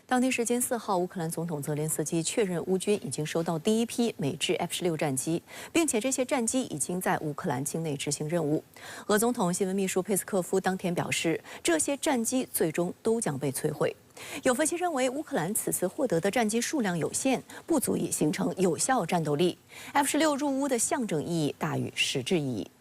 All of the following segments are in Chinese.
当地时间4号，乌克兰总统泽连斯基确认乌军已经收到第一批美制 F-16战机，并且这些战机已经在乌克兰境内执行任务。俄总统新闻秘书佩斯科夫当天表示，这些战机最终都将被摧毁。有分析认为，乌克兰此次获得的战机数量有限，不足以形成有效战斗力。F-16入乌的象征意义大于实质意义。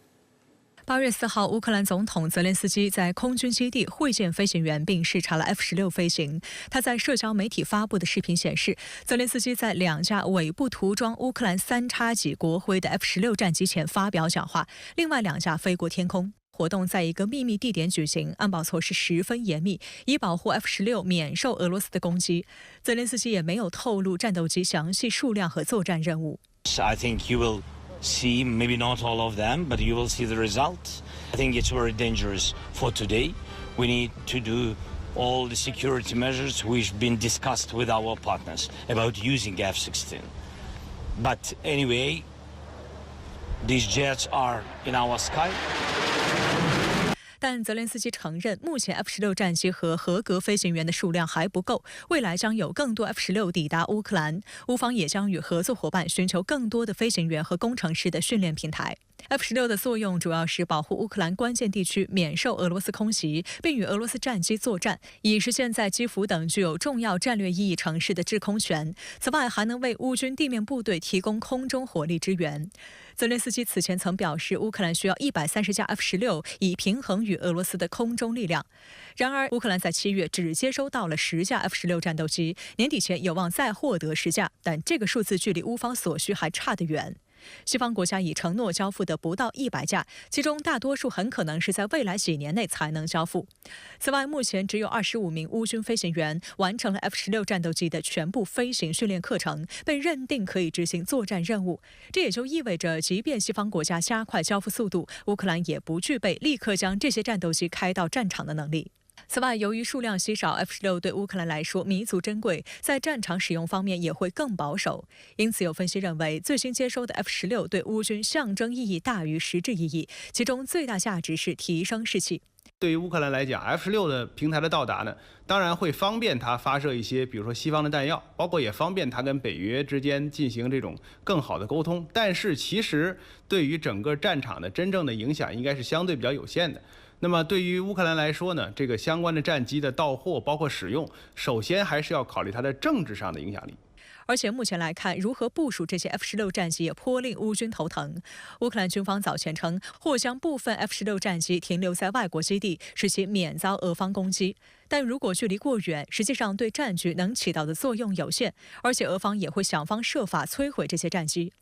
8月4号，乌克兰总统泽连斯基在空军基地会见飞行员，并视察了 F-16飞行。他在社交媒体发布的视频显示，泽连斯基在2架尾部涂装乌克兰3叉戟国徽的 F-16战机前发表讲话，另外2架飞过天空。活动在一个秘密地点举行，安保措施十分严密，以保护 F-16免受俄罗斯的攻击。泽连斯基也没有透露战斗机详细数量和作战任务。I think you will see, maybe not all of them, but you will see the result. I think it's very dangerous for today. We need to do all the security measures which have been discussed with our partners about using F-16. But anyway, these jets are in our sky. 但泽连斯基承认，目前 F-16战机和合格飞行员的数量还不够，未来将有更多 F-16抵达乌克兰。乌方也将与合作伙伴寻求更多的飞行员和工程师的训练平台。F-16的作用主要是保护乌克兰关键地区免受俄罗斯空袭，并与俄罗斯战机作战，以实现在基辅等具有重要战略意义城市的制空权。此外，还能为乌军地面部队提供空中火力支援。泽连斯基此前曾表示，乌克兰需要130架 F-16以平衡与俄罗斯的空中力量。然而，乌克兰在7月只接收到了10架 F-16战斗机，年底前有望再获得10架，但这个数字距离乌方所需还差得远。西方国家已承诺交付的不到100架，其中大多数很可能是在未来几年内才能交付。此外，目前只有25名乌军飞行员完成了 F-16战斗机的全部飞行训练课程，被认定可以执行作战任务。这也就意味着，即便西方国家加快交付速度，乌克兰也不具备立刻将这些战斗机开到战场的能力。此外，由于数量稀少 ，F-16对乌克兰来说弥足珍贵，在战场使用方面也会更保守。因此，有分析认为，最新接收的 F-16对乌军象征意义大于实质意义，其中最大价值是提升士气。对于乌克兰来讲 ，F-16的平台的到达呢，当然会方便它发射一些，比如说西方的弹药，包括也方便它跟北约之间进行这种更好的沟通。但是，其实对于整个战场的真正的影响，应该是相对比较有限的。那么对于乌克兰来说呢，这个相关的战机的到货，包括使用，首先还是要考虑它的政治上的影响力。而且目前来看，如何部署这些 F-16战机也颇令乌军头疼。乌克兰军方早前称，或将部分 F-16战机停留在外国基地，使其免遭俄方攻击。但如果距离过远，实际上对战局能起到的作用有限，而且俄方也会想方设法摧毁这些战机。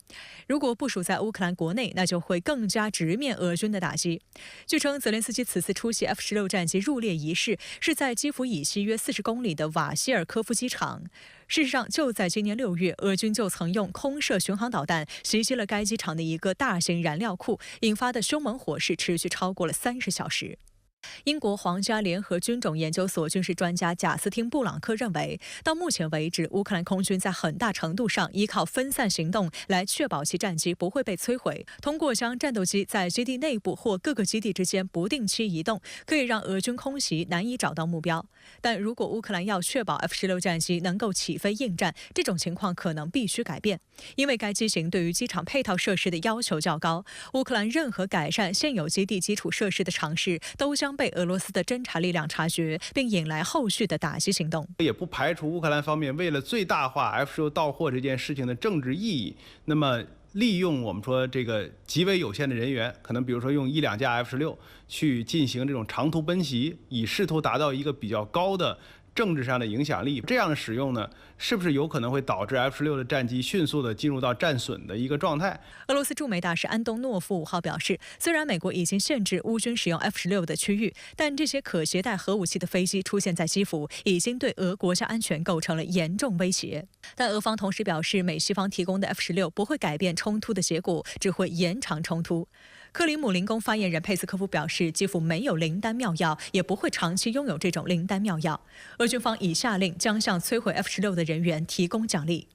如果部署在乌克兰国内，那就会更加直面俄军的打击。据称，泽连斯基此次出席 F-16战机入列仪式是在基辅以西约40公里的瓦西尔科夫机场。事实上，就在今年6月，俄军就曾用空射巡航导弹袭击了该机场的一个大型燃料库，引发的凶猛火势持续超过了30小时。英国皇家联合军种研究所军事专家贾斯汀·布朗克认为，到目前为止，乌克兰空军在很大程度上依靠分散行动来确保其战机不会被摧毁。通过将战斗机在基地内部或各个基地之间不定期移动，可以让俄军空袭难以找到目标。但如果乌克兰要确保 F-16战机能够起飞应战，这种情况可能必须改变，因为该机型对于机场配套设施的要求较高。乌克兰任何改善现有基地基础设施的尝试，都将被俄罗斯的侦察力量察觉，并引来后续的打击行动。也不排除乌克兰方面为了最大化 F-16到货这件事情的政治意义，那么利用我们说这个极为有限的人员，可能比如说用1-2架 F-16去进行这种长途奔袭，以试图达到一个比较高的政治上的影响力。这样的使用呢，是不是有可能会导致 F-16的战机迅速的进入到战损的一个状态？俄罗斯驻美大使安东诺夫5号表示，虽然美国已经限制乌军使用 F-16的区域，但这些可携带核武器的飞机出现在基辅，已经对俄国家安全构成了严重威胁。但俄方同时表示，美西方提供的 F-16不会改变冲突的结果，只会延长冲突。克里姆林宫发言人佩斯科夫表示，基辅没有灵丹妙药，也不会长期拥有这种灵丹妙药。俄军方已下令将向摧毁 F-16的人员提供奖励。